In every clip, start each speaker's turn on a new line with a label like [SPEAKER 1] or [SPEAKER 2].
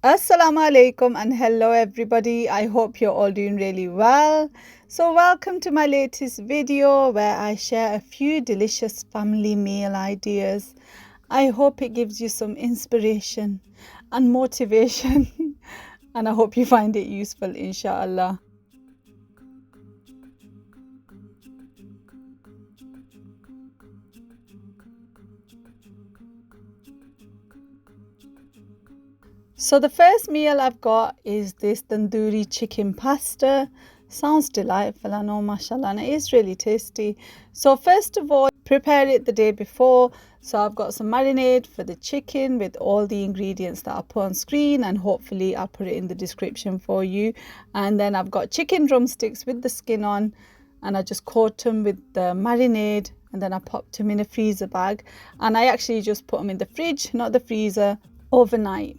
[SPEAKER 1] Assalamu alaikum and hello everybody. I hope you're all doing really well. So welcome to my latest video where I share a few delicious family meal ideas. I hope it gives you some inspiration and motivation and I hope you find it useful, inshallah. So the first meal I've got is this tandoori chicken pasta. Sounds delightful, I know, mashallah, and it is really tasty. So first of all, prepare it the day before. So I've got some marinade for the chicken with all the ingredients that I put on screen, and hopefully I'll put it in the description for you. And then I've got chicken drumsticks with the skin on, and I just coat them with the marinade, and then I popped them in a freezer bag, and I actually just put them in the fridge, not the freezer, overnight.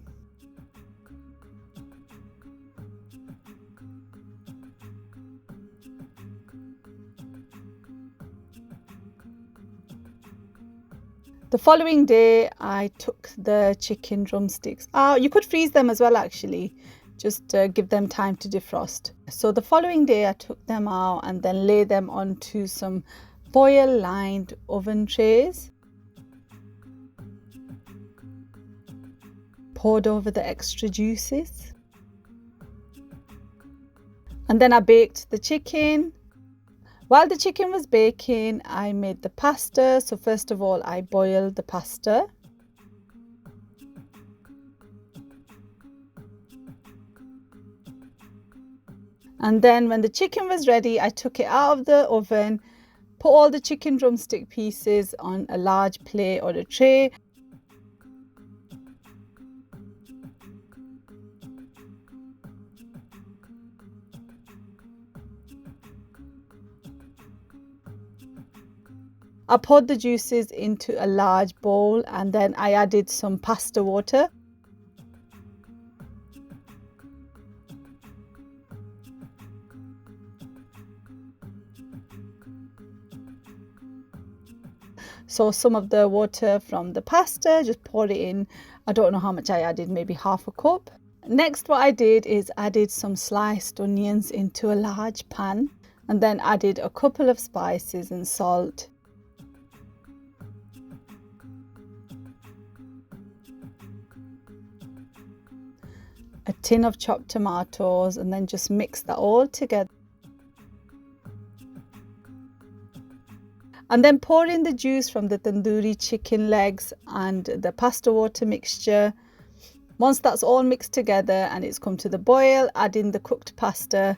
[SPEAKER 1] The following day, I took the chicken drumsticks out. You could freeze them as well, actually, just give them time to defrost. So the following day, I took them out and then lay them onto some foil lined oven trays. Poured over the extra juices. And then I baked the chicken. While the chicken was baking, I made the pasta. So first of all, I boiled the pasta. And then when the chicken was ready, I took it out of the oven, put all the chicken drumstick pieces on a large plate or a tray. I poured the juices into a large bowl and then I added some pasta water. So some of the water from the pasta, just pour it in. I don't know how much I added, maybe half a cup. Next, what I did is added some sliced onions into a large pan and then added a couple of spices and salt. A tin of chopped tomatoes, and then just mix that all together. And then pour in the juice from the tandoori chicken legs and the pasta water mixture. Once that's all mixed together and it's come to the boil, add in the cooked pasta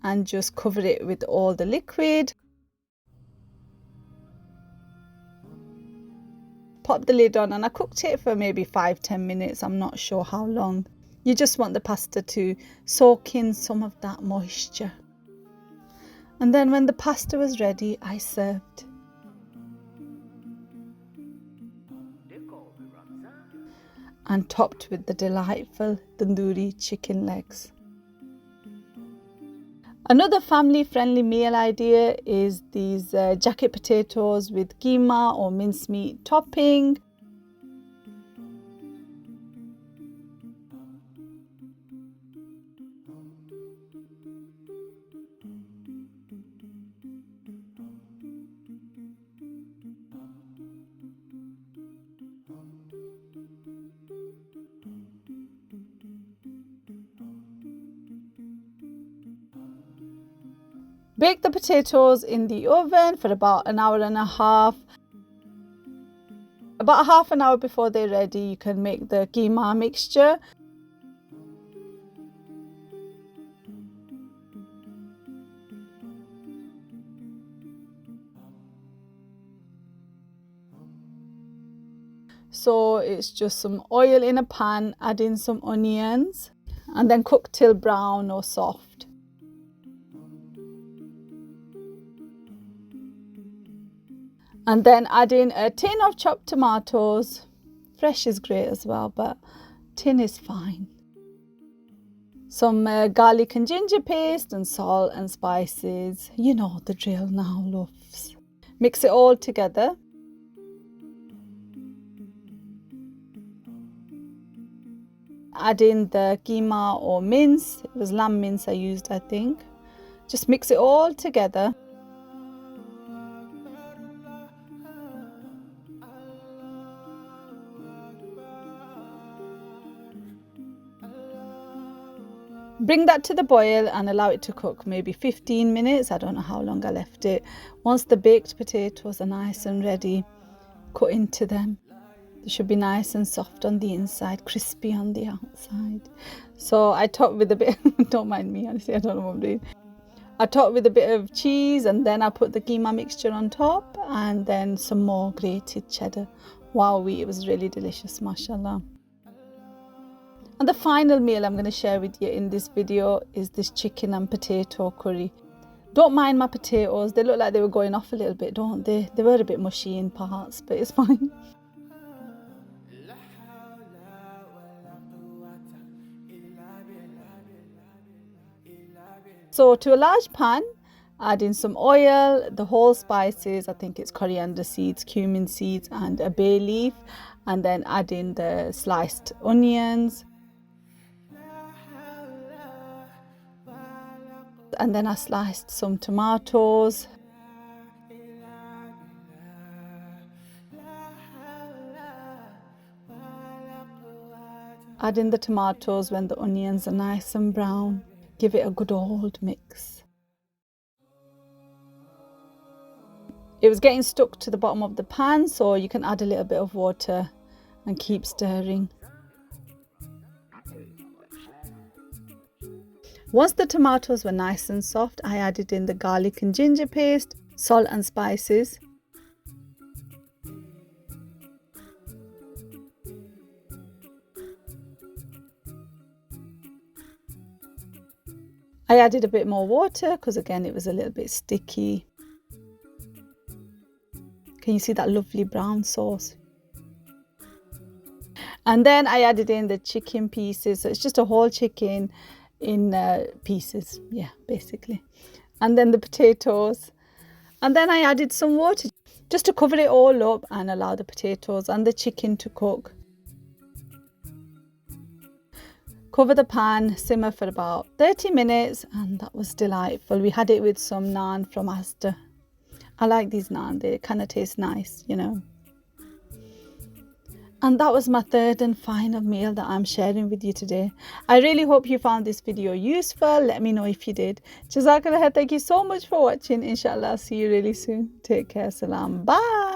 [SPEAKER 1] and just cover it with all the liquid. Pop the lid on, and I cooked it for maybe 5-10 minutes. I'm not sure how long. You just want the pasta to soak in some of that moisture. And then when the pasta was ready, I served. And topped with the delightful tandoori chicken legs. Another family-friendly meal idea is these jacket potatoes with keema or mincemeat topping. Bake the potatoes in the oven for about an hour and a half. About half an hour before they're ready, you can make the keema mixture. So it's just some oil in a pan, add in some onions, and then cook till brown or soft. And then add in a tin of chopped tomatoes. Fresh is great as well, but tin is fine. Some garlic and ginger paste and salt and spices. You know the drill now, loves. Mix it all together. add in the keema or mince. It was lamb mince I used, I think. Just mix it all together. Bring that to the boil and allow it to cook maybe 15 minutes. I don't know how long I left it. Once the baked potatoes are nice and ready, cut into them. They should be nice and soft on the inside, crispy on the outside. So I topped with a bit, don't mind me, honestly, I don't know what I'm doing. I topped with a bit of cheese, and then I put the keema mixture on top, and then some more grated cheddar. Wow, it was really delicious, mashallah. And the final meal I'm going to share with you in this video is this chicken and potato curry. Don't mind my potatoes, they look like they were going off a little bit, don't they? They were a bit mushy in parts, but it's fine. So to a large pan, add in some oil, the whole spices, I think it's coriander seeds, cumin seeds and a bay leaf, and then add in the sliced onions. And then I sliced some tomatoes. Add in the tomatoes when the onions are nice and brown. Give it a good old mix. It was getting stuck to the bottom of the pan, so you can add a little bit of water and keep stirring. Once the tomatoes were nice and soft, I added in the garlic and ginger paste, salt and spices. I added a bit more water because again it was a little bit sticky. Can you see that lovely brown sauce? And then I added in the chicken pieces. So it's just a whole chicken in pieces, yeah, basically. And then the potatoes. And then I added some water just to cover it all up and allow the potatoes and the chicken to cook. Cover the pan, simmer for about 30 minutes, and that was delightful. We had it with some naan from Asda. I like these naan, they kind of taste nice, you know. And that was my third and final meal that I'm sharing with you today. I really hope you found this video useful. Let me know if you did. Jazakallah, thank you so much for watching. Inshallah, I'll see you really soon. Take care. Salam. Bye.